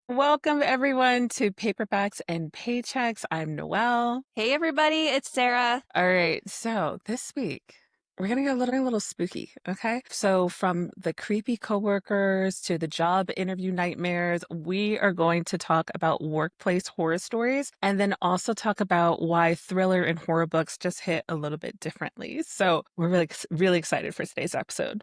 Welcome everyone to Paperbacks and Paychecks. I'm Noelle. Hey everybody, it's Sarah. All right, so this week we're gonna get a little spooky, okay? So from the creepy coworkers to the job interview nightmares, we are going to talk about workplace horror stories and then also talk about why thriller and horror books just hit a little bit differently. So we're really excited for today's episode.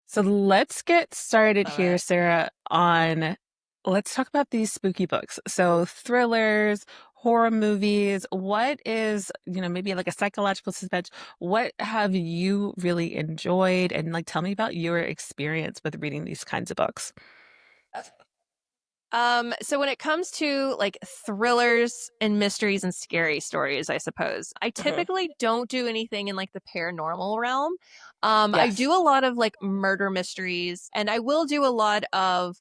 So let's get started Love here, it. Sarah, on let's talk about these spooky books. So thrillers, horror movies, what is, maybe like a psychological suspense, what have you really enjoyed? And like tell me about your experience with reading these kinds of books. So when it comes to like thrillers and mysteries and scary stories, I suppose, I Hmm. typically don't do anything in like the paranormal realm. I Yes. do a lot of like murder mysteries, and I will do a lot of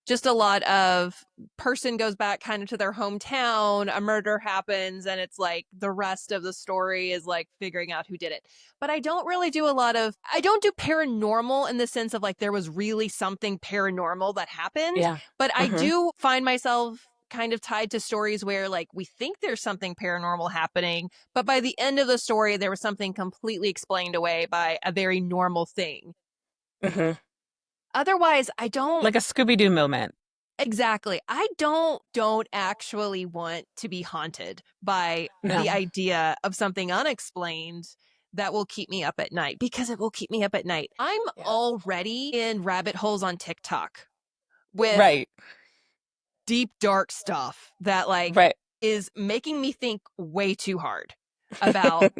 person goes back kind of to their hometown, a murder happens, and it's like the rest of the story is like figuring out who did it. But I don't do paranormal in the sense of like there was really something paranormal that happened, Yeah. but I Hmm. do find myself kind of tied to stories where like we think there's something paranormal happening, but by the end of the story there was something completely explained away by a very normal thing. Hmm. Otherwise, I don't Like a Scooby-Doo moment. exactly. I don't actually want to be haunted by the No. idea of something unexplained that will keep me up at night because it will keep me up at night. I'm Yes. already in rabbit holes on TikTok with Right. deep dark stuff that like Right. is making me think way too hard about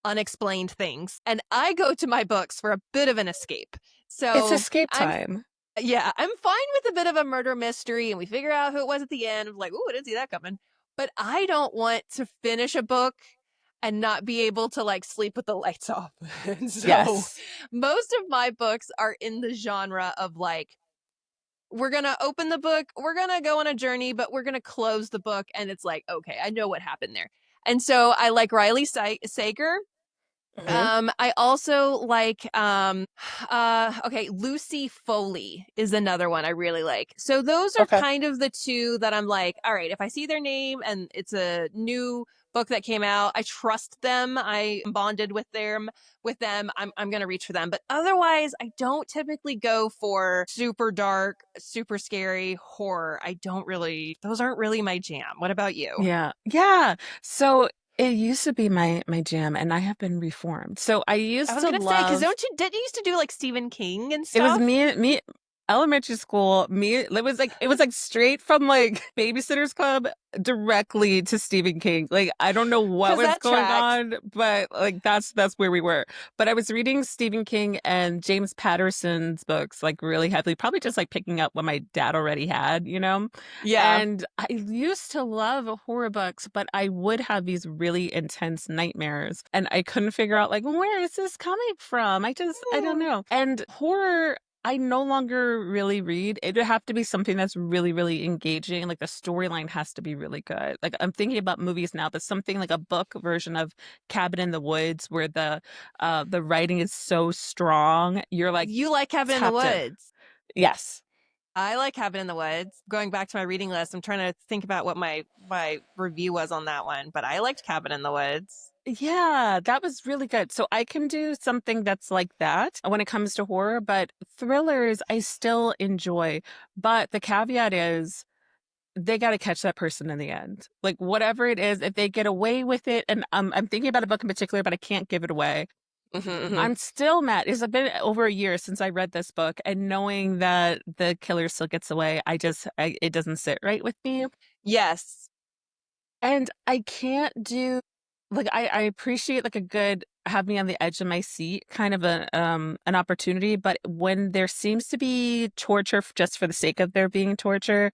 unexplained things, and I go to my books for a bit of an escape. It's So escape I'm time. yeah, I'm fine with a bit of a murder mystery and we figure out who it was at the end. I'm like, oh, I didn't see that coming. But I don't want to finish a book and not be able to like sleep with the lights off. And so Yes. most of my books are in the genre of like we're gonna open the book, we're gonna go on a journey, but we're gonna close the book, and it's like, okay, I know what happened there. And so I like Riley Sager. Hmm. I also like okay, Lucy Foley is another one I really like. So those are Okay. kind of the two that I'm like, all right, if I see their name and it's a new book that came out, I trust them. I am bonded with them. I'm gonna reach for them. But otherwise, I don't typically go for super dark, super scary horror. I don't really those aren't really my jam. What about you? Yeah. Yeah. So it used to be my jam and I have been reformed. So I I used was to gonna say, because love don't you did you used to do like Stephen King and it was stuff? me elementary school, it was like straight from like Babysitter's Club directly to Stephen King. Like I don't know what Because was that going tracks. on, but like that's where we were. But I was reading Stephen King and James Patterson's books like really heavily, probably just like picking up what my dad already had. Yeah. And I used to love horror books, but I would have these really intense nightmares and I couldn't figure out like where is this coming from? I don't Mm. know. And horror I no longer really read. It would have to be something that's really, really engaging. Like the storyline has to be really good. Like I'm thinking about movies now, but something like a book version of Cabin in the Woods where the writing is so strong, you're like You like Cabin in the tapped in. Woods. Yes. I like Cabin in the Woods. Going back to my reading list, I'm trying to think about what my review was on that one, but I liked Cabin in the Woods. Yeah, that was really good. So I can do something that's like that when it comes to horror, but thrillers I still enjoy. But the caveat is they got to catch that person in the end. Like whatever it is, if they get away with it, and I'm thinking about a book in particular, but I can't give it away. Hmm. I'm still mad. It's been over a year since I read this book, and knowing that the killer still gets away, it doesn't sit right with me. Yes. And I can't do like I appreciate like a good have me on the edge of my seat kind of an opportunity, but when there seems to be torture just for the sake of there being torture,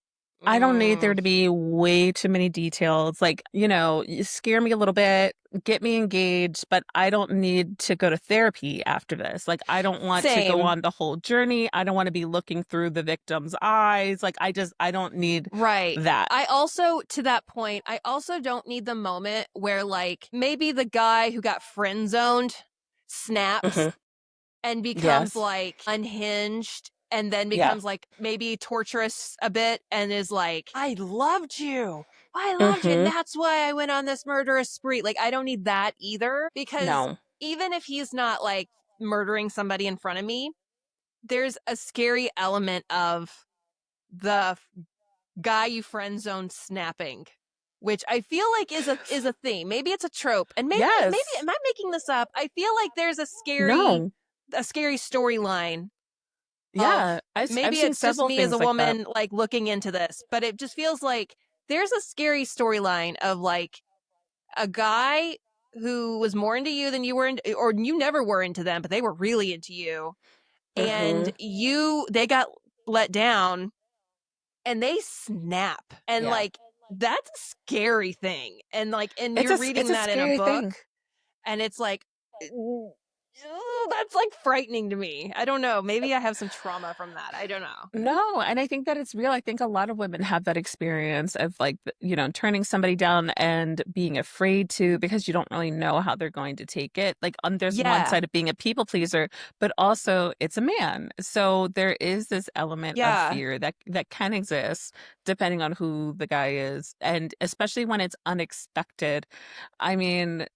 I don't need there Mm. to be way too many details. Like, you scare me a little bit, get me engaged, but I don't need to go to therapy after this. Like, I don't want to go Same. on the whole journey. I don't want to be looking through the victim's eyes. Like, I don't need Right. that. I also, to that point, I also don't need the moment where, like, maybe the guy who got friend zoned snaps Mhm. and becomes Yes. like unhinged and then Yeah. becomes like maybe torturous a bit and is like, I loved you. I loved you. And Mhm. that's why I went on this murderous spree. Like, I don't need that either because No. even if he's not like murdering somebody in front of me, there's a scary element of the guy you friend zone snapping, which I feel like is a theme. Maybe it's a trope, and maybe Yes. am I making this up? I feel like there's No. a scary storyline of Yeah. I've maybe seen it's just several me as a things like that. woman like looking into this, but it just feels like there's a scary storyline of like a guy who was more into you than you were into, or you never were into them, but they were really into you, and Mhm. they got let down and they snap and Yeah. like that's a scary thing and like and It's you're it's reading a that in a scary book thing. and it's like "Ooh, that's like frightening to me. I don't know, maybe I have some trauma from that. I don't know. No, and I think that it's real. I think a lot of women have that experience of like, turning somebody down and being afraid to because you don't really know how they're going to take it. Like, there's one Yeah, side of being a people pleaser, but also it's a man. So there is this element of yeah, fear that can exist depending on who the guy is, and especially when it's unexpected. I mean,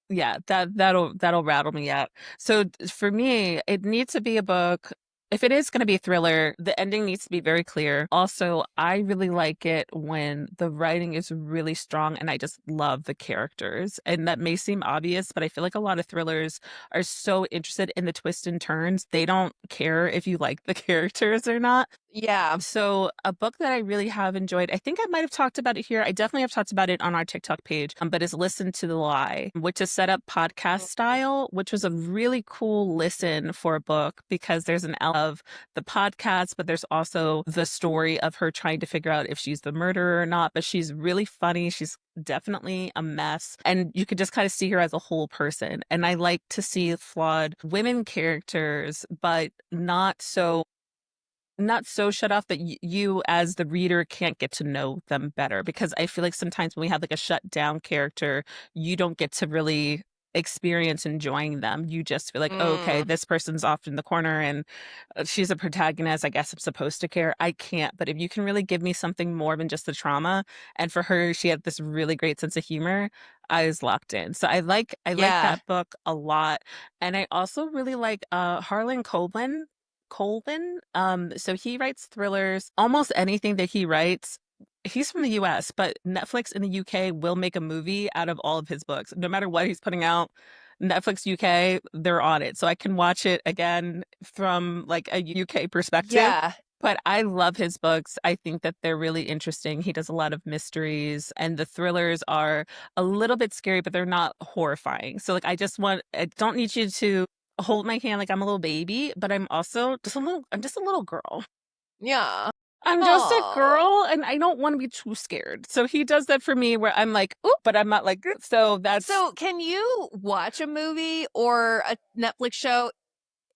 yeah, that'll rattle me out. So for me, it needs to be a book. If it is going to be a thriller, the ending needs to be very clear. Also, I really like it when the writing is really strong and I just love the characters. And that may seem obvious, but I feel like a lot of thrillers are so interested in the twists and turns. They don't care if you like the characters or not. yeah. So, a book that I really have enjoyed, I think I might have talked about it here. I definitely have talked about it on our TikTok page, but is Listen to the Lie, which is set up podcast style, which was a really cool listen for a book because there's an element of the podcast, but there's also the story of her trying to figure out if she's the murderer or not. But she's really funny. She's definitely a mess. And you could just kind of see her as a whole person. And I like to see flawed women characters, but not so shut off that you as the reader can't get to know them better because I feel like sometimes when we have like a shut down character, you don't get to really experience enjoying them. You just feel like, oh, okay, Mm, this person's off in the corner and she's a protagonist. I guess I'm supposed to care. I can't. But if you can really give me something more than just the trauma, and for her, she had this really great sense of humor. I was locked in. So I like yeah, that book a lot. And I also really like Harlan Coben. So he writes thrillers. Almost anything that he writes, he's from the US, but Netflix in the UK will make a movie out of all of his books. No matter what he's putting out, Netflix UK, they're on it. So I can watch it again from like a UK perspective. yeah. But I love his books. I think that they're really interesting. He does a lot of mysteries, and the thrillers are a little bit scary, but they're not horrifying. So like I don't need you to hold my hand like I'm a little baby, but I'm just a little girl. Yeah. I'm just a Oh. girl and I don't want to be too scared. So he does that for me where I'm like, "Oop," but I'm not like, so that's So, can you watch a movie or a Netflix show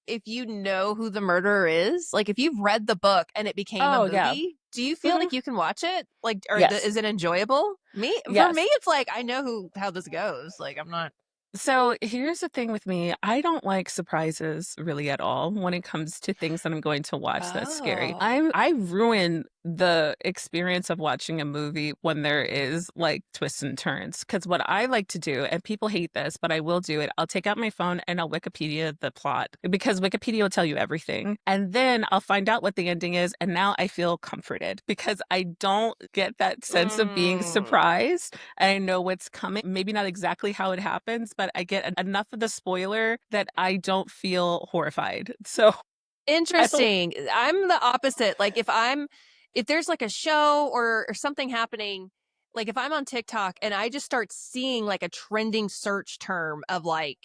if you know who the murderer is? Like, if you've read the book and it became a oh yeah. movie, do you feel Hmm. like you can watch it? Like, or Yes. is it enjoyable? For me, Yes. it's like I know how this goes. Like, I'm not. So here's the thing with me. I don't like surprises really at all when it comes to things that I'm going to watch that's scary. Oh. I ruin the experience of watching a movie when there is like twists and turns. Because what I like to do, and people hate this, but I will do it, I'll take out my phone and I'll Wikipedia the plot because Wikipedia will tell you everything. And then I'll find out what the ending is. And now I feel comforted because I don't get that sense of being Mm. surprised and I know what's coming. Maybe not exactly how it happens, but I get enough of the spoiler that I don't feel horrified. So I don't, Interesting. I'm the opposite. Like, if there's like a show or something happening, like if I'm on TikTok and I just start seeing like a trending search term of like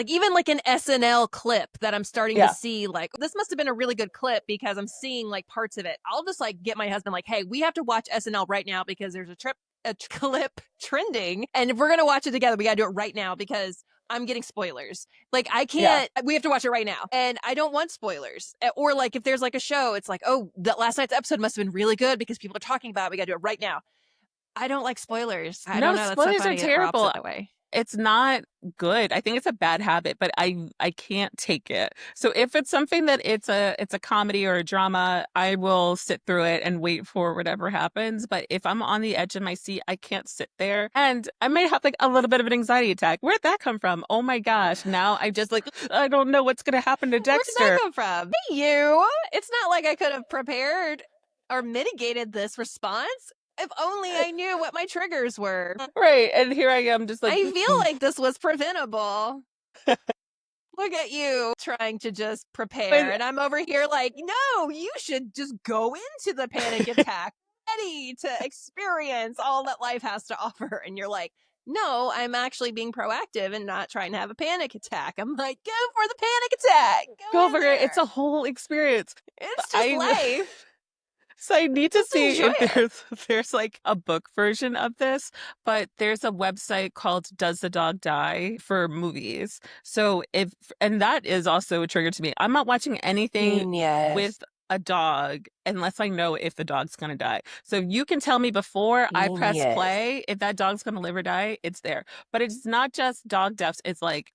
even like an SNL clip that I'm starting to yeah, see, like this must have been a really good clip because I'm seeing like parts of it. I'll just like get my husband like, hey, we have to watch SNL right now because there's a clip trending, and if we're gonna watch it together, we gotta do it right now because I'm getting spoilers. Like I yeah. can't. We have to watch it right now, and I don't want spoilers. Or like if there's like a show, it's like, oh, that last night's episode must have been really good because people are talking about it. We gotta do it right now. I don't like spoilers. I don't No, know. That's so spoilers are funny that we're terrible. opposite that way. it's not good. I think it's a bad habit, but I can't take it. So if it's something that it's a comedy or a drama, I will sit through it and wait for whatever happens. But if I'm on the edge of my seat, I can't sit there. And I may have like a little bit of an anxiety attack. Where'd that come from? Oh my gosh. Now I just like I don't know what's gonna happen to Where did that Dexter. come from? Hey, you. It's not like I could have prepared or mitigated this response. If only I knew what my triggers were. Right. And here I am just like I feel like this was preventable. Look at you trying to just prepare. but And I'm over here like, no, you should just go into the panic attack ready to experience all that life has to offer. And you're like, no, I'm actually being proactive and not trying to have a panic attack. I'm like, go for the panic attack. Go go in for it. It's there. a whole experience. It's just I life. So I need to Just see enjoy if it. there's like a book version of this, but there's a website called Does the Dog Die for movies. So if and that is also a trigger to me. I'm not watching anything Genius. with a dog unless I know if the dog's gonna die. So you can tell me before I press Genius. play if that dog's gonna live or die, it's there. But it's not just dog deaths, it's like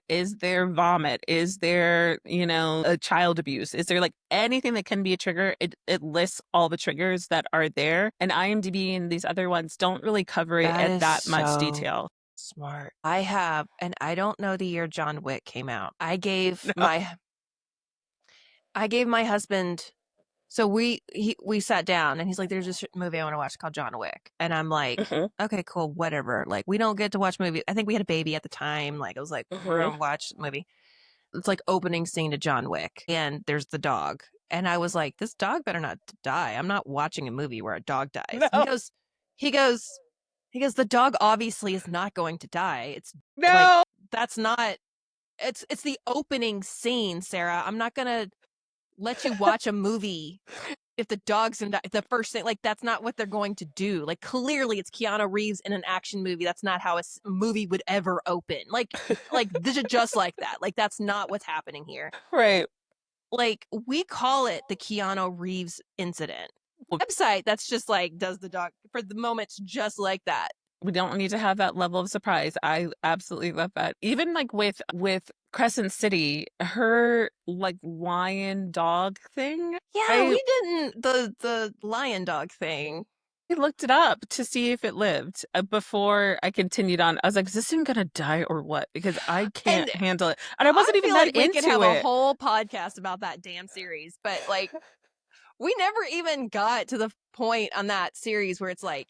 is there vomit? Is there, a child abuse? Is there like anything that can be a trigger? It lists all the triggers that are there. And IMDb and these other ones don't really cover it That at is that much so detail. smart. I have, and I don't know the year John Wick came out. No. I gave my husband. So we sat down and he's like, "There's this movie I want to watch called John Wick," and I'm like, Hmm. "Okay, cool, whatever." Like we don't get to watch movies. I think we had a baby at the time. Like I was like, "We're Hmm. gonna watch the movie." It's like opening scene to John Wick, and there's the dog, and I was like, "This dog better not die. I'm not watching a movie where a dog dies." No. He goes, he goes. The dog obviously is not going to die. It's like No. that's not. It's the opening scene, Sarah. I'm not gonna let you watch a movie if the dog's in the first thing. Like that's not what they're going to do. Like clearly it's Keanu Reeves in an action movie. That's not how a movie would ever open. Like this is just like that. Like that's not what's happening here. Right. Like we call it the Keanu Reeves incident. Well, Website that's just like does the dog for the moment. It's just like that. we don't need to have that level of surprise. I absolutely love that. Even like with Crescent City, her like lion dog thing. Yeah, I we didn't the lion dog thing. I looked it up to see if it lived before I continued on. I was like, is this thing gonna die or what? Because I And can't handle it. And I I wasn't even feel that like we could have into a it. whole podcast about that damn series, but like we never even got to the point on that series where it's like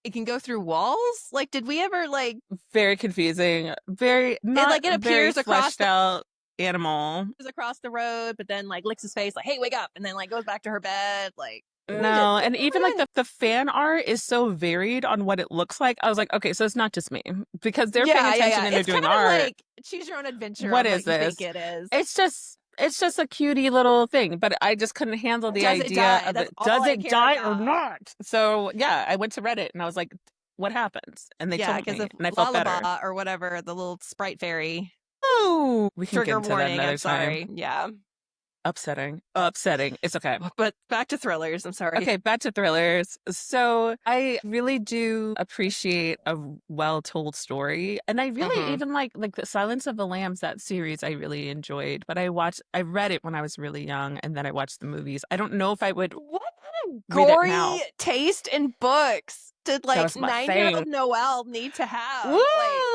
it can go through walls. Like, did we ever like Very confusing. Very not it very appears fleshed out animal. across the road, but then like licks his face, like, hey, wake up, and then like goes back to her bed. Like, No, and we even like never the fan art is so varied on what it looks like. I was like, okay, so it's not just me because they're paying attention yeah. and they're It's kind doing of art. like choose your own adventure What on is what you think this? it is. It's just a cutie little thing, but I just couldn't handle the Does it idea die? of That's it. all Does I it care die or about. not? So yeah, I went to Reddit and I was like, what happens? And they Yeah, told because me of and I felt better. Lalaba or whatever, the little sprite fairy. Oh, we can get Trigger into that warning. I'm another time. sorry. Yeah. Upsetting. Upsetting. It's okay. But back to thrillers. I'm sorry. Okay, back to thrillers. So I really do appreciate a well-told story. And I really Mm-hmm. even like the Silence of the Lambs, that series I really enjoyed. But I read it when I was really young and then I watched the movies. I don't know if I would What kind of read it gory now. taste in books did That like was my 9-year-old thing. Noelle need to have? Like,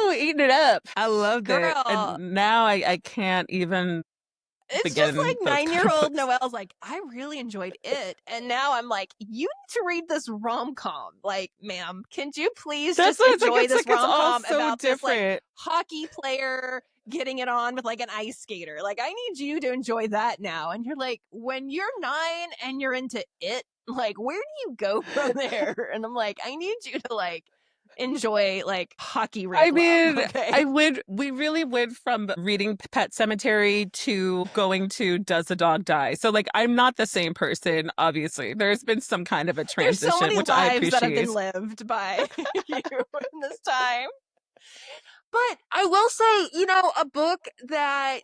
Woo! Eating it up. I loved it. girl, And now I can't even it's just begin like those kind of 9-year-old books. Noelle's like, I really enjoyed it. And now I'm like, you need to read this rom-com. Like, ma'am, can you please That's just what it's like. enjoy It's this like it's all rom-com so about this like different. hockey player getting it on with like an ice skater? Like, I need you to enjoy that now. And you're like, when you're 9 and you're into it, like, where do you go from there? And I'm like, I need you to like enjoy like hockey I rink love. mean, Okay. we really went from reading Pet Cemetery to going to Does the Dog Die? So, like, I'm not the same person, obviously. There's been some kind of a There's so transition, many which I lives that have been appreciate. lived by you in this time. But I will say, you know, a book that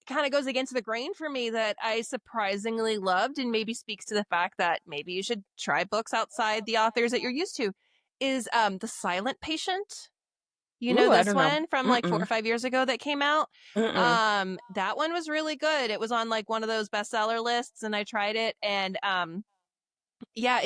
kind of goes against the grain for me that I surprisingly loved and maybe speaks to the fact that maybe you should try books outside the authors that you're used to is The Silent Patient. You know Ooh, I this don't know. one from like 4 or Mm-mm. 5 years ago that came out? Mm-mm. That one was really good. It was on like one of those bestseller lists and I tried it and yeah,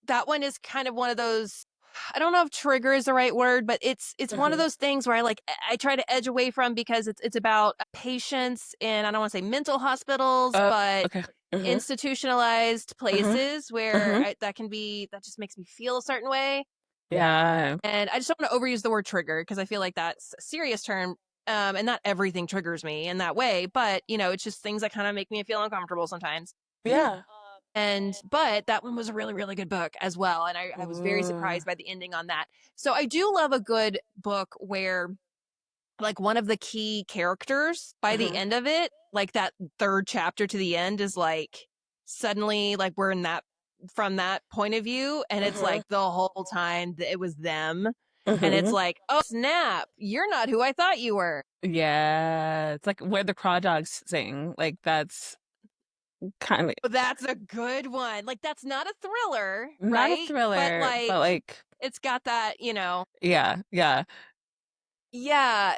that one is kind of one of those. I don't know if trigger is the right word, but it's one of Mm-hmm. those things where I try to edge away from because it's about patients in I don't want to say mental hospitals, but Okay. Mm-hmm. institutionalized Mm-hmm. places where Mm-hmm. that just makes me feel a certain way. Yeah. And I just don't want to overuse the word trigger because I feel like that's a serious term. And not everything triggers me in that way, but it's just things that kind of make me feel uncomfortable sometimes. Yeah. And but that one was a really, really good book as well. And I was very Ooh. surprised by the ending on that. So I do love a good book where like one of the key characters by the Mm-hmm. end of it, like that third chapter to the end is like suddenly like we're in that from that point of view and it's Mm-hmm. like the whole time it was them and it's Mm-hmm. like oh snap you're not who I thought you were. Yeah. It's like where the crawdads sing. Like that's kind of But that's a good one. Like that's not a thriller, not a right? But thriller, but like like it's got that yeah, yeah, yeah,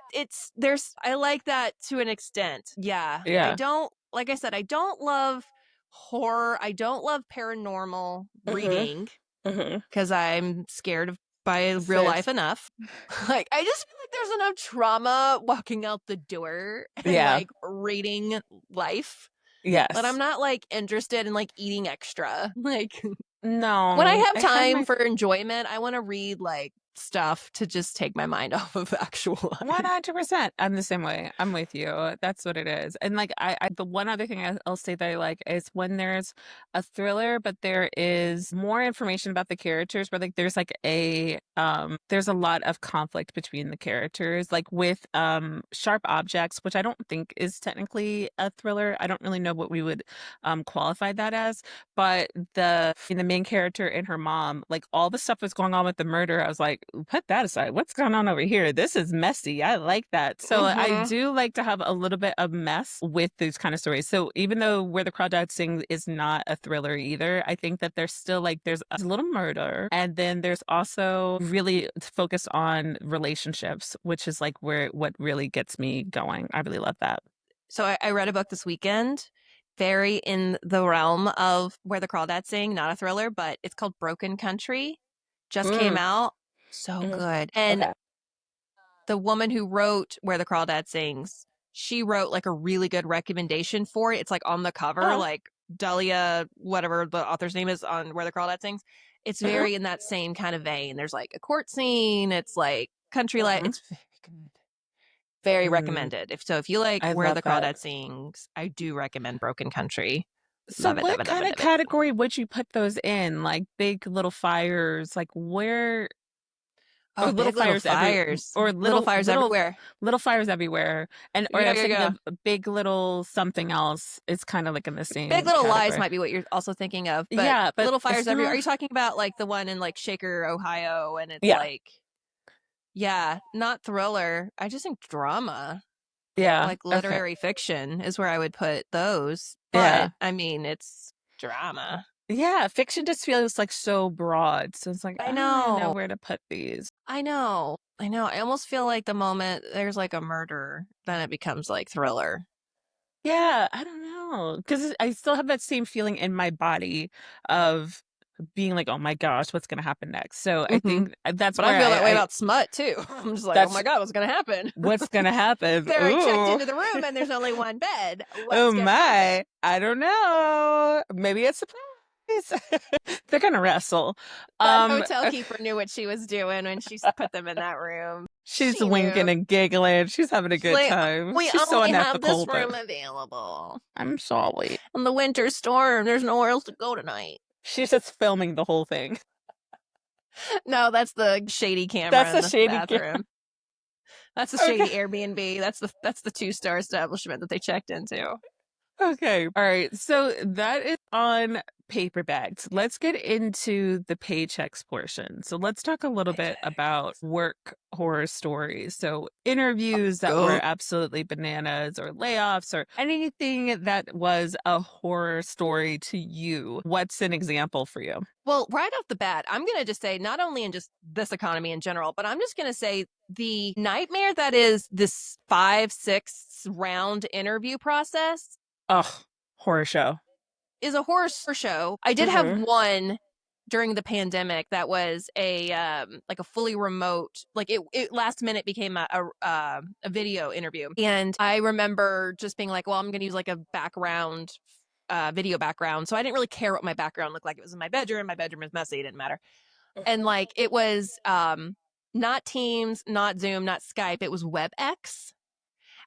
I like that to an extent. Yeah. I yeah. don't like I said, I don't love horror. I don't love paranormal Mm-hmm. reading Mm-hmm. because I'm scared of by real Sis. life enough. Like I just feel like there's enough trauma walking out the door and Yeah. like reading life that I'm Yes. not like interested in like eating extra. Like when I No, have I had time my for enjoyment, I want to read like stuff to just take my mind off of actual life. 100%. I'm the same way. I'm with you. That's what it is. And like the one other thing I'll say that I like is when there's a thriller, but there is more information about the characters, but like there's like there's a lot of conflict between the characters, like with Sharp Objects, which I don't think is technically a thriller. I don't really know what we would qualify that as, but the main character and her mom, like all the stuff that's going on with the murder, I was like, put that aside. What's going on over here? This is messy. I like that. So I Mm-hmm. do like to have a little bit of mess with these kind of stories. So even though Where the Crawdads Sing is not a thriller either, I think that there's still like there's a little murder, and then there's also really focused on relationships, which is like where what really gets me going. I really love that. So I read a book this weekend, very in the realm of Where the Crawdads Sing, not a thriller, but it's called Broken Country. Just came Mm, out. So mhm. good. And Okay. the woman who wrote Where the Crawdad Sings, she wrote like a really good recommendation for it. It's like on the cover, Oh. like Delia, whatever the author's name is on Where the Crawdad Sings. It's Mhm, very in that same kind of vein. There's like a court scene. It's like country life. mhm. It's very good. Very Mm, recommended. If you like I Where love the that. Crawdad Sings, I do recommend Broken Country. So Love it, love what it, love kind it, of love it. category would you put those in? Like Big Little Fires, like where or Oh, Little Big Little Fires every Fires. or Little fires everywhere. little fires everywhere. And or I Yeah, was yeah, thinking yeah. of Big Little something else. It's kind of like in the Big same Little Lies category. might be what you're also thinking of, but Yeah, but Little Fires it's Everywhere. Are not you talking about like the one in like Shaker, Ohio? And it's yeah. like, yeah, not thriller. I just think drama, Yeah. like Okay. literary fiction is where I would put those. But Yeah. I mean, it's drama. Yeah, fiction just feels like so broad. So it's like I I don't really know know. where to put these. I know. I know. I almost feel like the moment there's like a murder, then it becomes like thriller. Yeah, I don't know. Because I still have that same feeling in my body of being like, oh my gosh, what's going to happen next? So I Hmm. think that's But I where feel that way I about smut too. I'm just like, oh that's my God, what's going to happen? what's going to happen. There, I checked Ooh, into the room and there's only one bed. oh What's going to happen? my. I don't know. Maybe it's a surprise. They're going to wrestle. That hotel Okay. keeper knew what she was doing when she put them in that room. She's She knew. winking and giggling. She's having a She's good like, time. we She's so only have unethical, this but room available. I'm sorry. On the winter storm, there's nowhere else to go tonight. She's just filming the whole thing. No, that's the shady camera That's in a the shady camera. bathroom. That's a Okay. shady Airbnb. That's the 2-star establishment that they checked into. Okay. All right. So that is on paperbacks. Let's get into the paychecks portion. So let's talk a little bit about Paychecks. work horror stories. So interviews that were Go. absolutely bananas or layoffs or anything that was a horror story to you. What's an example for you? Well, right off the bat, I'm going to just say, not only in just this economy in general, but I'm just going to say the nightmare that is this 5, 6 round interview process Oh, horror show. is a horror show. I did have Mm-hmm. one during the pandemic that was a like a fully remote, like it last minute became a video interview, and I remember just being like, well, I'm gonna use like a background, video background, so I didn't really care what my background looked like. It was in my bedroom. My bedroom is messy. It didn't matter. And like it was not Teams, not Zoom, not Skype. It was WebEx,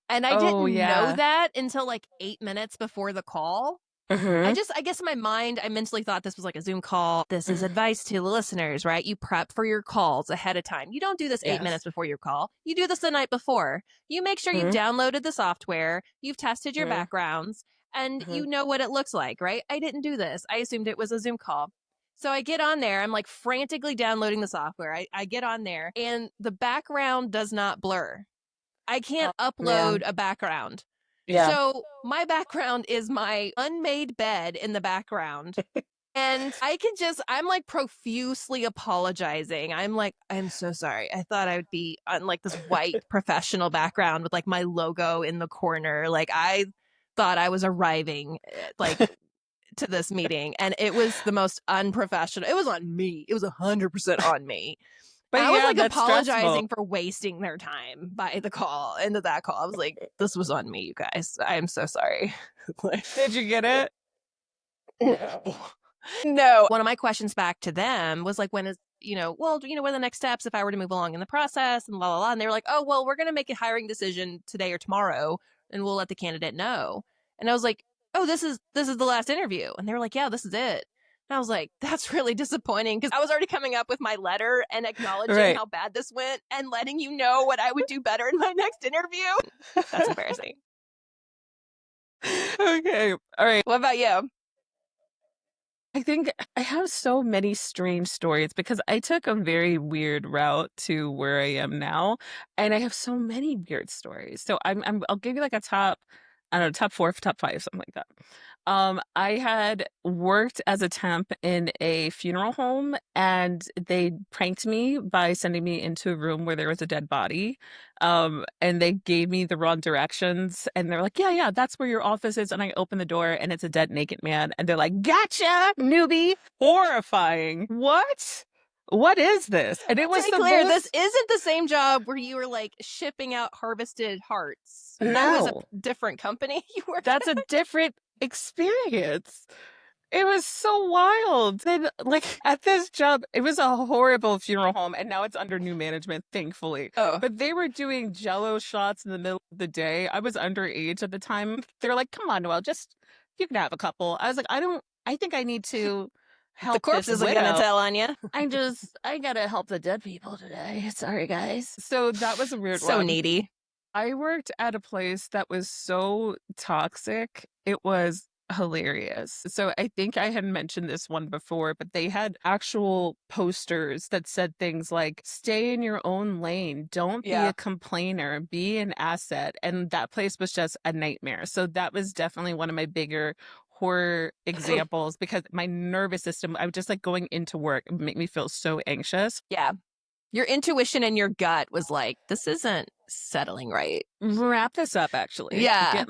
and I Oh, didn't know yeah. that until like 8 minutes before the call. Mm-hmm. I guess in my mind, I mentally thought this was like a Zoom call. This is advice to the listeners, right? You prep for your calls ahead of time. You don't do this 8 minutes Yes. before your call. You do this the night before. You make sure you've Mm-hmm. downloaded the software, you've tested your backgrounds, and Mm-hmm. you know what it looks like, right? I didn't do this. I assumed it was a Zoom call. So I get on there. I'm like frantically downloading the software. I get on there, and the background does not blur. I Oh, can't man. upload a background. Yeah. So my background is my unmade bed in the background. And I'm like profusely apologizing. I'm like, I'm so sorry. I thought I would be on like this white professional background with like my logo in the corner. Like I thought I was arriving like to this meeting, and it was the most unprofessional. It was on me. It was 100% on me. But I was yeah, like that's stressful. apologizing for wasting their time by the call. Into that call, I was like, "This was on me, you guys. I am so sorry." Like, Did you get it? no. No. One of my questions back to them was like, when is, well, what are the next steps if I were to move along in the process and blah, blah, blah. And they were like, oh, well, we're going to make a hiring decision today or tomorrow and we'll let the candidate know. And I was like, oh, this is the last interview. And they were like, yeah, this is it. And I was like, that's really disappointing because I was already coming up with my letter and acknowledging Right. how bad this went and letting you know what I would do better in my next interview. That's embarrassing. Okay. All right. What about you? I think I have so many strange stories because I took a very weird route to where I am now, and I have so many weird stories. So I'll give you like a top, I don't know, top four, top five, something like that. I had worked as a temp in a funeral home, and they pranked me by sending me into a room where there was a dead body. And they gave me the wrong directions, and they're like, "Yeah, yeah, that's where your office is." And I open the door, and it's a dead naked man, and they're like, "Gotcha, newbie!" Horrifying. What? What is this? And it To was be the clear, this most. isn't the same job where you were like shipping out harvested hearts. That was a No, different company you worked that's a at. different experience. It was so wild. Then, like, at this job, it was a horrible funeral home, and now it's under new management, thankfully. Oh, But they were doing jello shots in the middle of the day. I was underage at the time. They're like, come on, Noelle, just, you can have a couple. I was like, I think I need to the help corpse this isn't gonna widow. tell on you. I gotta help the dead people today. Sorry, guys. So that was a weird So one. needy. I worked at a place that was so toxic. It was hilarious. So I think I had mentioned this one before, but they had actual posters that said things like, stay in your own lane, don't be Yeah. a complainer, be an asset. And that place was just a nightmare. So that was definitely one of my bigger horror examples because my nervous system, I was just like going into work, it would make me feel so anxious. Yeah. Your intuition and your gut was like, this isn't settling right. Wrap this up actually. Yeah. Yeah.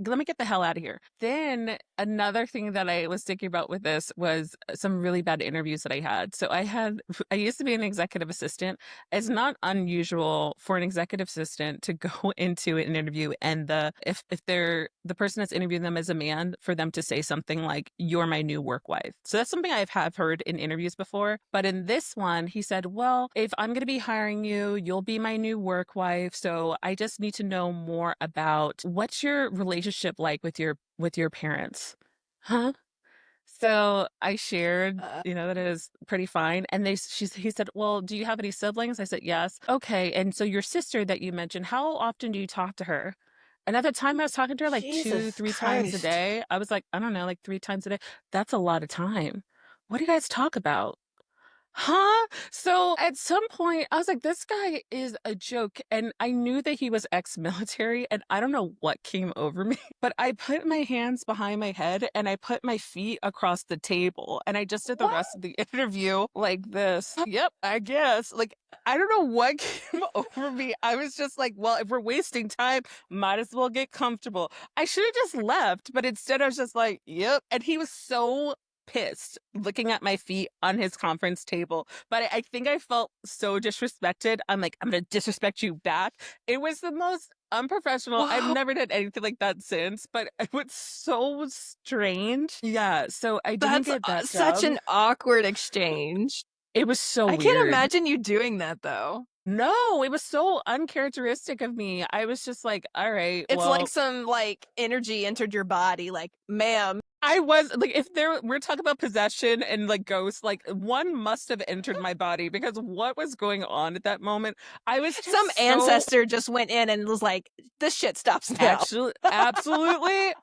Let me get the hell out of here. Then another thing that I was thinking about with this was some really bad interviews that I had. So I used to be an executive assistant. It's not unusual for an executive assistant to go into an interview and if the person that's interviewing them is a man, for them to say something like, you're my new work wife. So that's something I have heard in interviews before. But in this one, he said, well, if I'm gonna be hiring you, you'll be my new work wife. So I just need to know more about what's your relationship like with your parents. Huh? So I shared, Uh, that it is pretty fine. And he said, well, do you have any siblings? I said, yes. Okay. And so your sister that you mentioned, how often do you talk to her? And at the time, I was talking to her like 2, Jesus 3 times a Christ. day. I was like, I don't know, like 3 times a day. That's a lot of time. What do you guys talk about? Huh? So at some point, I was like, this guy is a joke. And I knew that he was ex-military, and I don't know what came over me, but I put my hands behind my head and I put my feet across the table. And I just did the What? rest of the interview like this. Yep, I guess. Like, I don't know what came over me. I was just like, well, if we're wasting time, might as well get comfortable. I should have just left, but instead I was just like, yep. And he was so pissed looking at my feet on his conference table. But I think I felt so disrespected. I'm like, I'm gonna disrespect you back. It was the most unprofessional. I've Wow. never done anything like that since, but it was so strange. Yeah, so I didn't That's get that such job. an awkward exchange. It was so I can't weird. imagine you doing that though. No, it was so uncharacteristic of me. I was just like, all right, It's like well, some like energy entered your body, like, ma'am. I was like, if there we're talking about possession and like ghosts, like one must have entered my body because what was going on at that moment? I was Some just so ancestor just went in and was like, this shit stops now. actually absolutely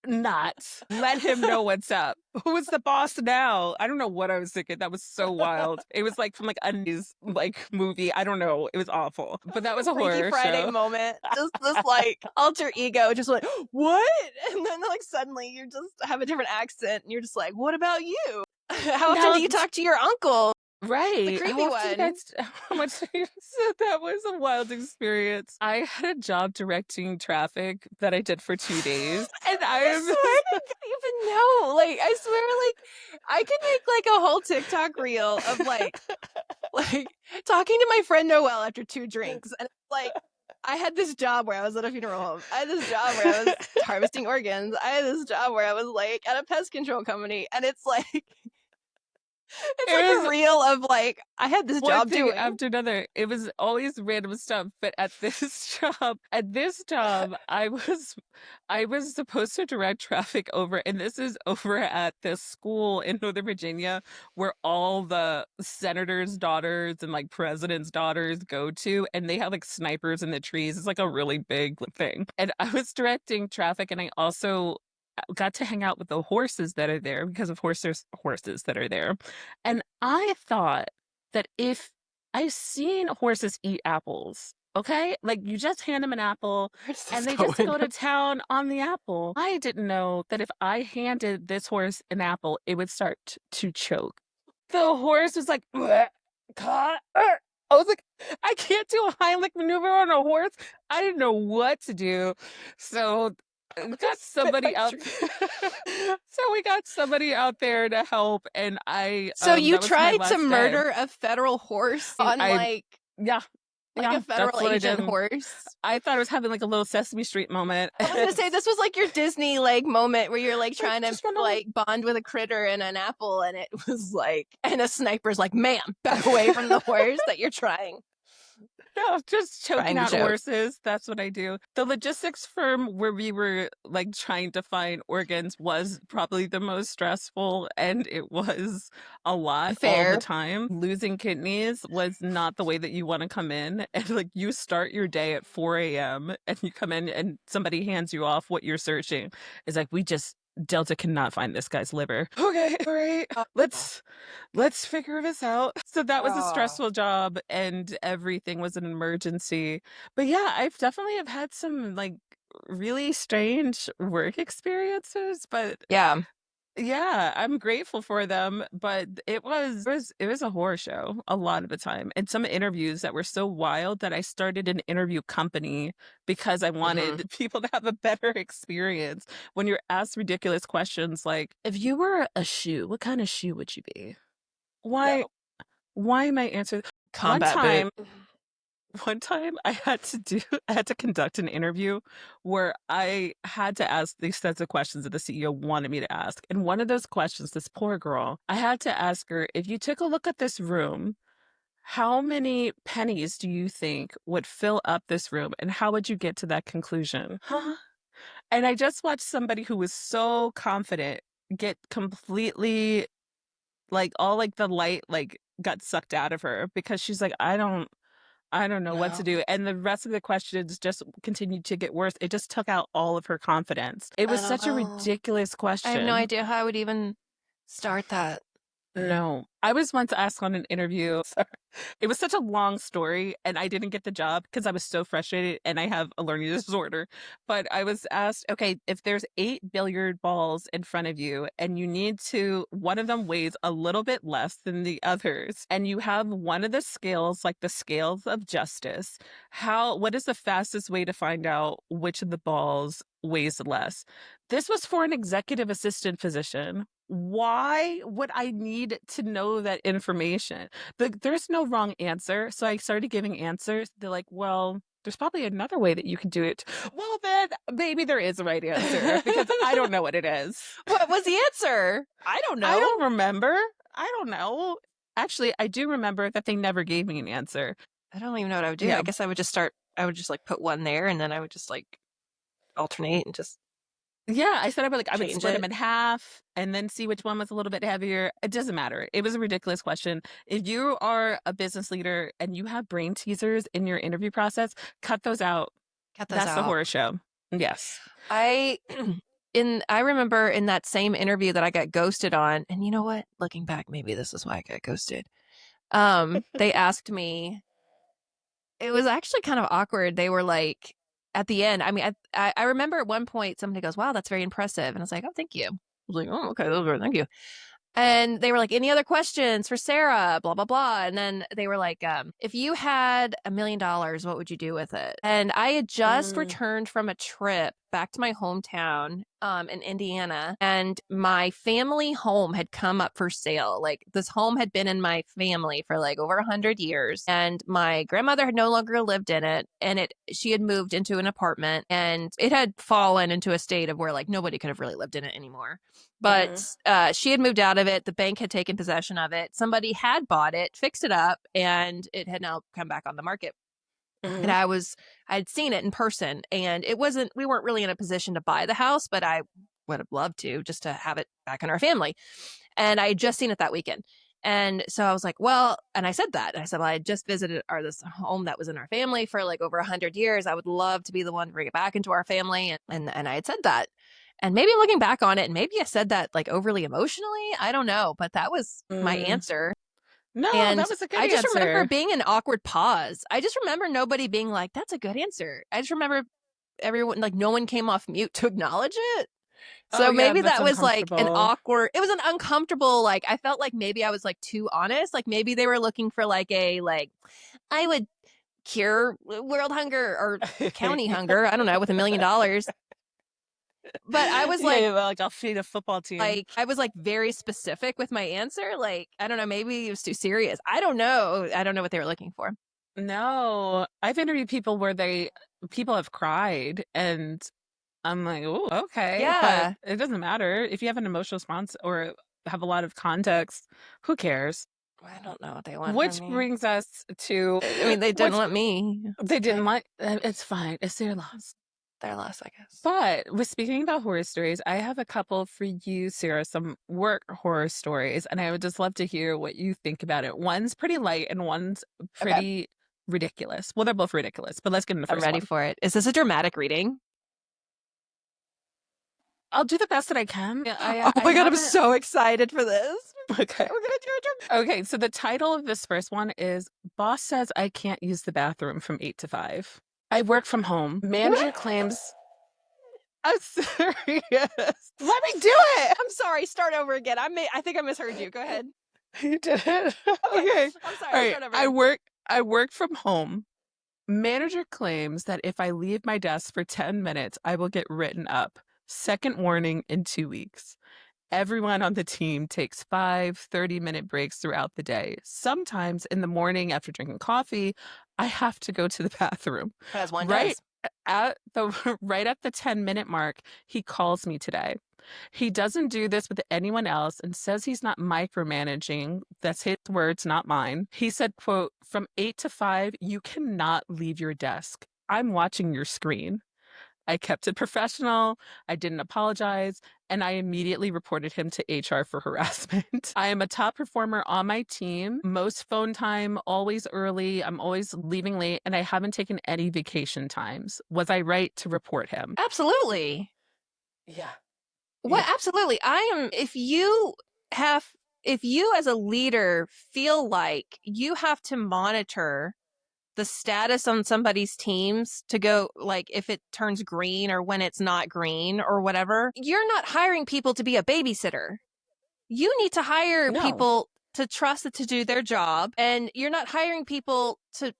not. Let him know what's up. Who is the boss now? I don't know what I was thinking. That was so wild. It was like from like a news like movie. I don't know. It was awful. But that was a Freaky horror Friday show. moment. Just this like alter ego, just like, what? And then like suddenly you just have a different accent and you're just like, what about you? How often Now do you talk to your uncle? The right. How creepy often do you one. guys how much do you said that was a wild experience. I had a job directing traffic that I did for 2 days. And I I'm swear to God, even know. Like, I swear, like, I could make like a whole TikTok reel of like talking to my friend Noelle after 2 drinks, and it's like I had this job where I was at a funeral home. I had this job where I was harvesting organs. I had this job where I was like at a pest control company, and it's like it's like it a was reel of like I had this one job thing doing. after another. It was always random stuff. But at this job, I was supposed to direct traffic over, and this is over at this school in Northern Virginia where all the senators' daughters and like presidents' daughters go to, and they have like snipers in the trees. It's like a really big thing. And I was directing traffic, and I also got to hang out with the horses that are there because of horses that are there. And I thought that if I've seen horses eat apples, okay? Like you just hand them an apple Where's this and they just going? go to town on the apple. I didn't know that if I handed this horse an apple, it would start to choke. The horse was like, "Bleh, I was like, I can't do a Heimlich maneuver on a horse. I didn't know what to do. So got Just somebody out picture. so we got somebody out there to help, and I So you that was my tried to last day. murder a federal horse And on I like yeah, a yeah, federal that's what I agent did. horse? I thought I was having like a little Sesame Street moment. I was gonna say this was like your Disney like moment where you're like Like trying to just gonna like bond with a critter and an apple, and it was like, and a sniper's like, "Ma'am, back away from the horse that you're no, just choking trying to out choke." horses. That's what I do. The logistics firm where we were like trying to find organs was probably the most stressful, and it was a lot all the Fair. time. Losing kidneys was not the way that you want to come in. And like you start your day at 4 a.m. and you come in and somebody hands you off what you're searching. It's like, we just Delta cannot find this guy's liver. Okay, all right. Oh, Let's figure this out. So that was a oh. stressful job and everything was an emergency. But yeah, I've definitely have had some like really strange work experiences, but Yeah. yeah, I'm grateful for them, but it was a horror show a lot of the time. And some interviews that were so wild that I started an interview company because I Hmm. wanted people to have a better experience. When you're asked ridiculous questions like, if you were a shoe, what kind of shoe would you be? Why No. why am I answering? One Combat boot. time one time I had to conduct an interview where I had to ask these sets of questions that the CEO wanted me to ask. And one of those questions, this poor girl, I had to ask her, if you took a look at this room, how many pennies do you think would fill up this room? And how would you get to that conclusion? Huh? And I just watched somebody who was so confident get completely like all like the light like got sucked out of her because she's like, I don't I don't know what to No. do. And the rest of the questions just continued to get worse. It just took out all of her confidence. It I was don't such a know. ridiculous I have no question. idea how I would even start that. No. I was once asked on an interview. Sorry. It was such a long story, and I didn't get the job because I was so frustrated and I have a learning disorder. But I was asked, okay, if there's 8 billiard balls in front of you and you need to, one of them weighs a little bit less than the others, and you have one of the scales, like the scales of justice, what is the fastest way to find out which of the balls weighs less? This was for an executive assistant position. Why would I need to know that information? There's no wrong answer. So I started giving answers. They're like, well, there's probably another way that you can do it. Well, then maybe there is a right answer because I don't know what it is. What was the answer? I don't I know. don't remember. I don't know. Actually, I do remember that they never gave me an answer. I don't even know what I would do. Yeah. I guess I would just like put one there and then I would just like alternate and just Yeah, I said I would change split them it. in half and then see which one was a little bit heavier. It doesn't matter. It was a ridiculous question. If you are a business leader and you have brain teasers in your interview process, cut those out. Cut those That's the out. horror show. Yes. I I remember in that same interview that I got ghosted on, and you know what? Looking back, maybe this is why I got ghosted. They asked me, it was actually kind of awkward. They were like, at the end, I mean, I remember at one point somebody goes, "Wow, that's very impressive," and I was like, "Oh, thank you." I was like, "Oh, okay, thank you." And they were like, any other questions for Sarah? Blah, blah, blah. And then they were like, if you had $1 million, what would you do with it? And I had just Mm, returned from a trip back to my hometown in Indiana. And my family home had come up for sale. Like this home had been in my family for like over 100 years. And my grandmother had no longer lived in it. And she had moved into an apartment and it had fallen into a state of where like nobody could have really lived in it anymore. But mhm, she had moved out of it. The bank had taken possession of it. Somebody had bought it, fixed it up, and it had now come back on the market. And mhm, I'd seen it in person, and we weren't really in a position to buy the house, but I would have loved to just to have it back in our family. And I had just seen it that weekend. And so I was like, well, and I said that. I said, well, I had just visited this home that was in our family for like over 100 years. I would love to be the one to bring it back into our family. And I had said that. And maybe looking back on it, and maybe I said that like overly emotionally. I don't know, but that was my mm. answer. No, that And was a good I just remember answer. being an awkward pause. I just remember nobody being like, that's a good answer. I just remember everyone, like, no one came off mute to acknowledge it. Oh, So yeah, maybe that's that was like an uncomfortable. awkward, it was an uncomfortable, like, I felt like maybe I was like too honest. Like maybe they were looking for like I would cure world hunger or county hunger. I don't know, with $1 million. But I was Yeah, yeah, like I'll feed a football team. I was like very specific with my answer. Like, I don't know, maybe it was too serious. I don't know. I don't know what they were looking for. No, I've interviewed people where people have cried and I'm like, oh, okay, but Yeah. it doesn't matter. If you have an emotional response or have a lot of context, who cares? I don't know what they want from Which me. brings us to I mean, they didn't which want me. they It's didn't okay. like. It's fine. It's their loss. Their loss, I guess. But with speaking about horror stories, I have a couple for you, Sarah, some work horror stories, and I would just love to hear what you think about it. One's pretty light and one's Okay. pretty ridiculous. Well, they're both ridiculous, but let's get in the I'm first ready one. for it. Is this a dramatic reading? I'll do the best that I can. Yeah, Oh I my God, I'm haven't. so excited for this. Okay. We're going to do a dramatic. Okay, so the title of this first one is Boss Says I Can't Use the Bathroom from 8 to 5. I work from home. Manager claims I'm serious. Let me do it. I'm sorry. Start over again. I think I misheard you. Go ahead. You did it. Okay. Okay. I'm All sorry. right. Start over. I work from home. Manager claims that if I leave my desk for 10 minutes, I will get written up. Second warning in 2 weeks. Everyone on the team takes 5 30-minute breaks throughout the day. Sometimes in the morning after drinking coffee, I have to go to the bathroom. As one Right does. at the right at the 10-minute mark, he calls me today. He doesn't do this with anyone else and says he's not micromanaging. That's his words, not mine. He said, quote, from 8 to 5, you cannot leave your desk. I'm watching your screen. I kept it professional. I didn't apologize. and I immediately reported him to HR for harassment. I am a top performer on my team, most phone time, always early. I'm always leaving late, and I haven't taken any vacation times. Was I right to report him? Absolutely. Yeah. What? Yeah. Absolutely. I am. Have, if you as a leader feel like you have to monitor the status on somebody's teams to go, like, if it turns green or when it's not green or whatever, you're not hiring people to be a babysitter. You need to hire No, people to trust it to do their job, and you're not hiring people to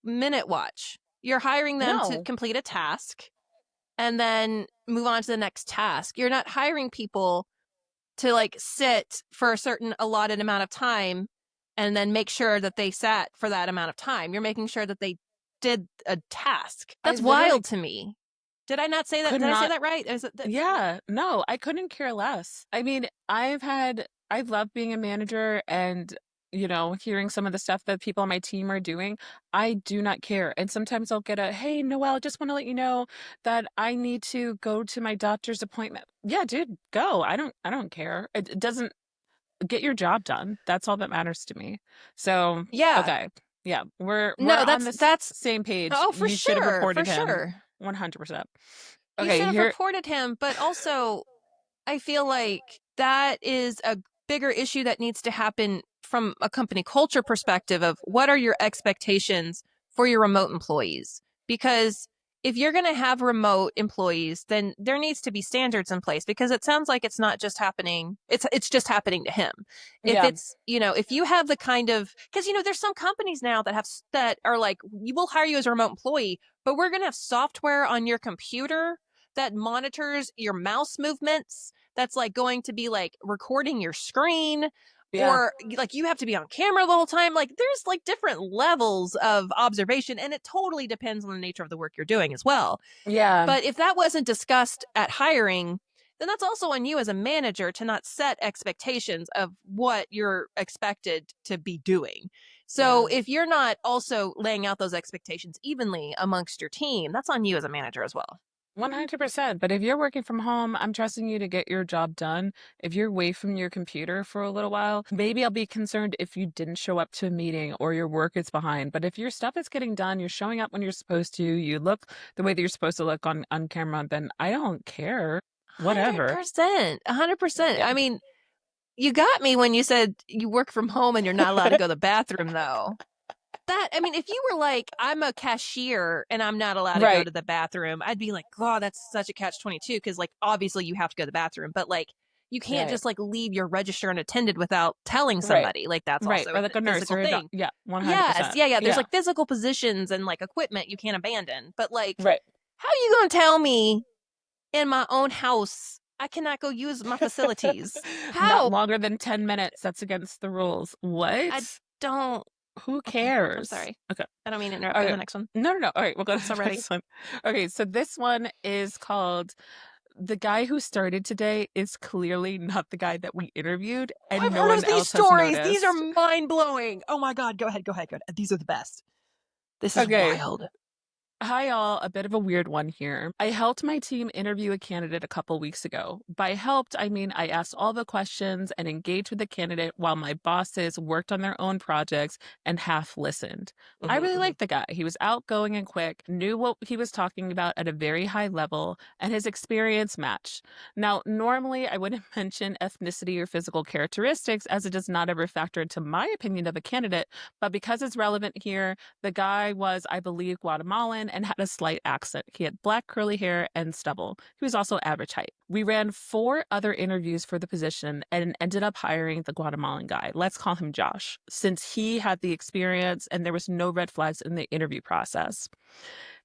minute watch. You're hiring them to no. complete a task and then move on to the next task. You're not hiring people to like sit for a certain allotted amount of time and then make sure that they sat for that amount of time. You're making sure that they did a task. I That's literally wild to me. Did I not say that? could Did I say not. that right? Is it that? Yeah, no, I couldn't care less. I mean, I love being a manager and, hearing some of the stuff that people on my team are doing. I do not care. And sometimes I'll get a, hey, Noelle, just want to let you know that I need to go to my doctor's appointment. Yeah, dude, go. I don't care. It doesn't get your job done. That's all that matters to me. So, Yeah. okay. Yeah, we're No, on this that's same page. oh, for You should have sure, for reported him sure. 100%. You should Okay, have here. reported him, but also I feel like that is a bigger issue that needs to happen from a company culture perspective of what are your expectations for your remote employees? Because if you're going to have remote employees, then there needs to be standards in place because it sounds like it's not just happening. It's just happening to him. If Yeah. it's, if you have the kind of, because, there's some companies now that are like, we will hire you as a remote employee, but we're going to have software on your computer that monitors your mouse movements, that's like going to be like recording your screen, Yeah. or like you have to be on camera the whole time. Like there's like different levels of observation, and it totally depends on the nature of the work you're doing as well. Yeah. But if that wasn't discussed at hiring, then that's also on you as a manager to not set expectations of what you're expected to be doing. So Yeah. if you're not also laying out those expectations evenly amongst your team, that's on you as a manager as well. 100%. But if you're working from home, I'm trusting you to get your job done. If you're away from your computer for a little while, maybe I'll be concerned if you didn't show up to a meeting or your work is behind. But if your stuff is getting done, you're showing up when you're supposed to, you look the way that you're supposed to look on camera, then I don't care. Whatever. 100%. 100%. Yeah. I mean, you got me when you said you work from home and you're not allowed to go to the bathroom, though. I mean, if you were like, I'm a cashier and I'm not allowed to go Right. to the bathroom, I'd be like, God, that's such a catch 22. Because, like, obviously you have to go to the bathroom, but like, you can't Right. just like leave your register unattended without telling Right. somebody. Like, that's Right. also Or a like a nurse physical or a doc. thing. Yeah. Yes. 100%. Yeah. Yeah. There's Yeah. like physical positions and like equipment you can't abandon. But like, Right. how are you going to tell me in my own house I cannot go use my facilities? Not How? longer than 10 minutes. That's against the rules. I What? don't. Who Okay, I'm cares? sorry. Okay. I don't mean to interrupt. Go to Okay. the next one. No, no, no. All right, we'll go I'm to so the ready. next one. Okay, so this one is called The Guy Who Started Today is Clearly Not the Guy That We Interviewed, Oh, and I've no heard one of these else has stories. These are noticed. mind blowing. Oh my God. Go ahead. Go ahead. Go ahead. These are the best. This is Okay. wild. Hi, all. A bit of a weird one here. I helped my team interview a candidate a couple weeks ago. By helped, I mean I asked all the questions and engaged with the candidate while my bosses worked on their own projects and half listened. I Mm-hmm, really mm-hmm. liked the guy. He was outgoing and quick, knew what he was talking about at a very high level, and his experience matched. Now, normally I wouldn't mention ethnicity or physical characteristics as it does not ever factor into my opinion of a candidate, but because it's relevant here, the guy was, I believe, Guatemalan and had a slight accent. He had black curly hair and stubble. He was also average height. We ran 4 other interviews for the position and ended up hiring the Guatemalan guy. Let's call him Josh, since he had the experience and there was no red flags in the interview process.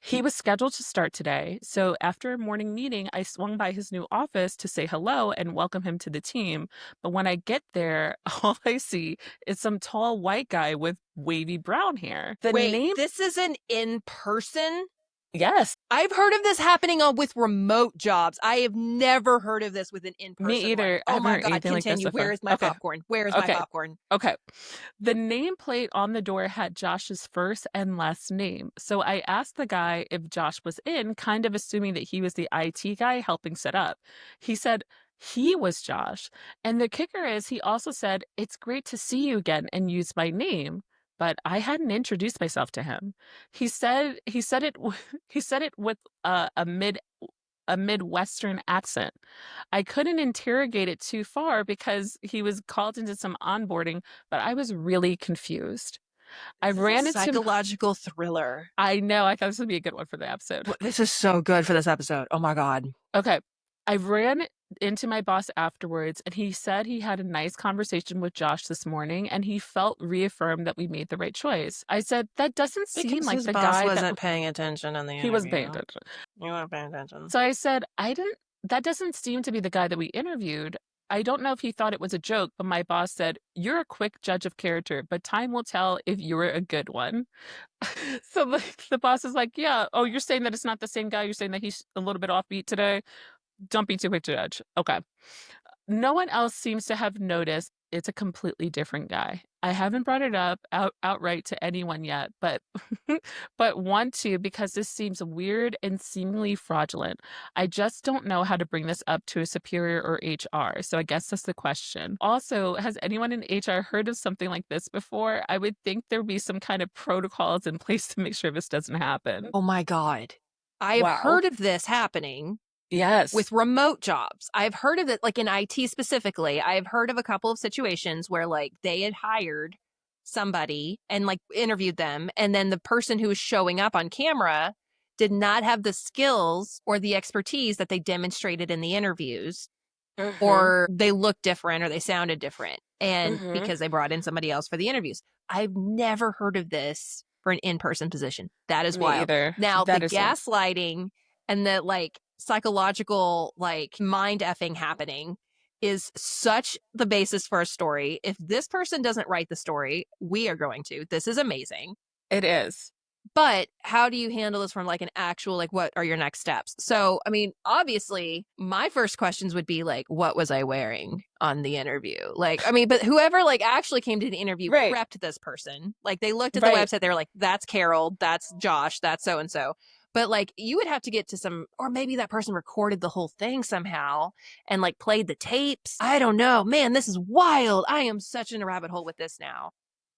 He was scheduled to start today, so after a morning meeting, I swung by his new office to say hello and welcome him to the team. But when I get there, all I see is some tall white guy with wavy brown hair. The Wait, name, this is an in person? yes, I've heard of this happening with remote jobs. I have never heard of this with an in me person one. either. I Oh haven't my heard God. anything like this Continue. so Where far. is my Okay, popcorn? Where is my okay, popcorn? okay. The nameplate on the door had Josh's first and last name. So I asked the guy if Josh was in, kind of assuming that he was the IT guy helping set up. He said he was Josh. And the kicker is he also said, "It's great to see you again," and used my name, but I hadn't introduced myself to him. He said it he said it with a Midwestern accent. I couldn't interrogate it too far because he was called into some onboarding, but I was really confused. I This is a ran into psychological thriller. I know, I thought this would be a good one for the episode. This is so good for this episode. Oh my God. Okay. I ran into my boss afterwards, and he said he had a nice conversation with Josh this morning, and he felt reaffirmed that we made the right choice. I said, "That doesn't seem Because like his the boss guy that wasn't paying attention in the he wasn't paying interview. attention." You weren't paying attention. So I said, that doesn't seem to be the guy that we interviewed. I don't know if he thought it was a joke, but my boss said, "You're a quick judge of character, but time will tell if you're a good one." So the boss is like, "Yeah, oh, you're saying that it's not the same guy. You're saying that he's a little bit offbeat today. Don't be too quick to judge." Okay. No one else seems to have noticed it's a completely different guy. I haven't brought it up outright to anyone yet, but but want to because this seems weird and seemingly fraudulent. I just don't know how to bring this up to a superior or HR. So I guess that's the question. Also, has anyone in HR heard of something like this before? I would think there'd be some kind of protocols in place to make sure this doesn't happen. Oh my God. I have Wow. heard of this happening Yes. with remote jobs. I've heard of it, like in IT specifically. I've heard of a couple of situations where like they had hired somebody and like interviewed them, and then the person who was showing up on camera did not have the skills or the expertise that they demonstrated in the interviews, Mhm. or they looked different or they sounded different, and Mhm. because they brought in somebody else for the interviews. I've never heard of this for an in-person position. That is Me wild. either. Now the That is so. gaslighting and the like psychological like mind effing happening is such the basis for a story. If this person doesn't write the story, we are going to. This is amazing. It is. But how do you handle this from like an actual, like, what are your next steps? So, I mean, obviously, my first questions would be like, what was I wearing on the interview? Like, I mean, but whoever like actually came to the interview Right. prepped this person. Like, they looked at the Right. website, they were like, that's Carol, that's Josh, that's so and so. But like, you would have to get to some, or maybe that person recorded the whole thing somehow and like played the tapes. I don't know. Man, this is wild. I am such in a rabbit hole with this now.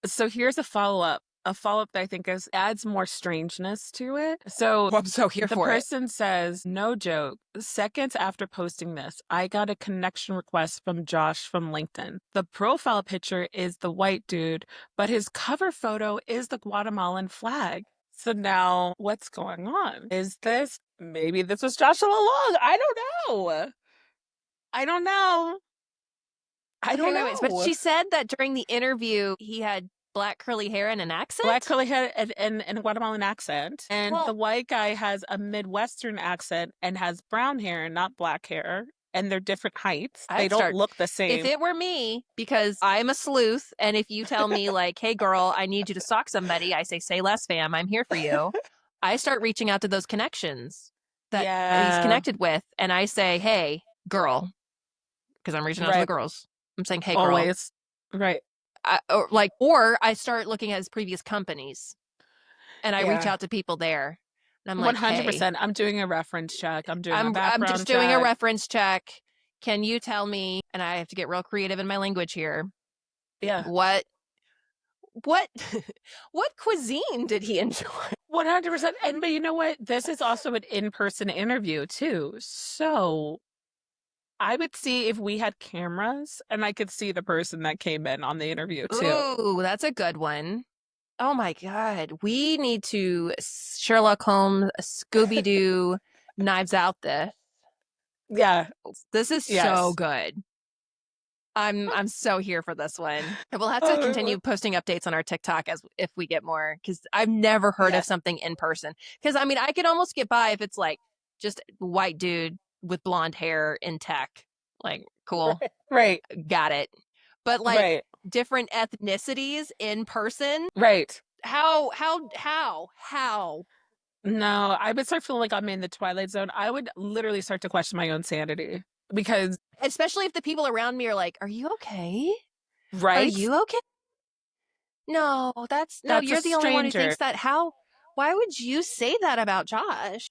So here's a follow-up. A follow-up that I think adds more strangeness to it. So Well, I'm so here the for it. person says, "No joke. Seconds after posting this, I got a connection request from Josh from LinkedIn. The profile picture is the white dude, but his cover photo is the Guatemalan flag." So now what's going on? Is this maybe this was Josh all along? I don't know. I don't know. I Okay, don't wait. But know. she said that during the interview, he had black curly hair and an Black accent? curly hair and a Guatemalan accent. And the Well, white guy has a Midwestern accent and has brown hair, not black hair. And they're different heights. They I'd don't start. look the If same. it were me, because I'm a sleuth, and if you tell me, like, hey, girl, I need you to stalk somebody, I say less, fam, I'm here for you. I start reaching out to those connections that he's Yeah. connected with, and I say, hey, girl, because I'm reaching out to the Right. girls. I'm saying, hey, girl. Always. Right. Or I start looking at his previous companies and I reach Yeah. out to people there. And I'm like, hey, 100%. I'm doing a reference check. I'm doing a I'm just background doing a check. reference check. Can you tell me, and I have to get real creative in my language here, Yeah. what what what cuisine did he enjoy? 100%. And but you know what? This is also an in-person interview too. So I would see if we had cameras and I could see the person that came in on the interview too. Ooh, that's a good one. Oh my God. We need to Sherlock Holmes, Scooby Doo, Knives Out this. Yeah. This is so Yes. good. I'm so here for this one. We'll have to Oh, continue posting updates on our TikTok as if we get more, because I've never heard of yes. something in person. Because I mean, I could almost get by if it's like just white dude with blonde hair in tech. Like, cool, Right. got it. But like Right. different ethnicities in person, Right. how? No, I would start feeling like I'm in the Twilight Zone. I would literally start to question my own sanity because, Especially if the people around me are like, "Are you okay? Are right? you okay?" No, That's a you're the only one who thinks stranger. that. Why would you say that about Josh?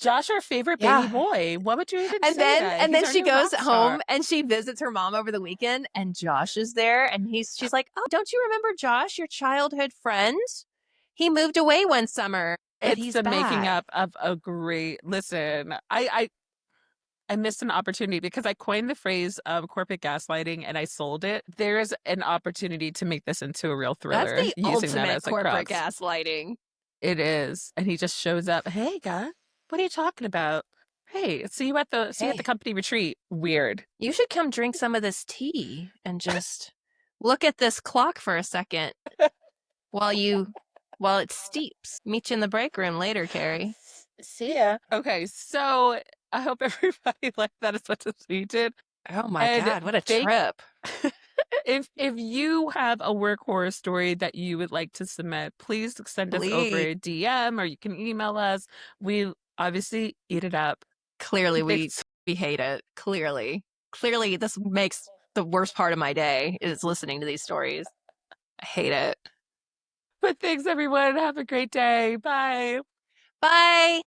Josh, our favorite baby Yeah. boy. What would you even And say then then? and He's then our she new goes rock home star. and she visits her mom over the weekend and Josh is there and she's like, "Oh, don't you remember Josh, your childhood friend? He moved away one summer, but It's he's the making back." up of a great listen. I missed an opportunity because I coined the phrase corporate gaslighting and I sold it. There's an opportunity to make this into a real That's thriller the using that ultimate as a corporate crux. gaslighting. It is. And he just shows up. Hey, guy, what are you talking about? Hey, see you at the Hey, company retreat. Weird. you should come drink some of this tea and just look at this clock for a second while you while it steeps. Meet you in the break room later, Carrie. See ya. Okay, so I hope everybody liked that as much as we did. Oh my And god, what a thank trip. if you have a work horror story that you would like to submit, please send us over Please. a DM or you can email us. We obviously eat it up. Clearly Thanks. we hate it. Clearly this makes the worst part of my day is listening to these stories. I hate it. But thanks everyone. Have a great day. Bye. Bye.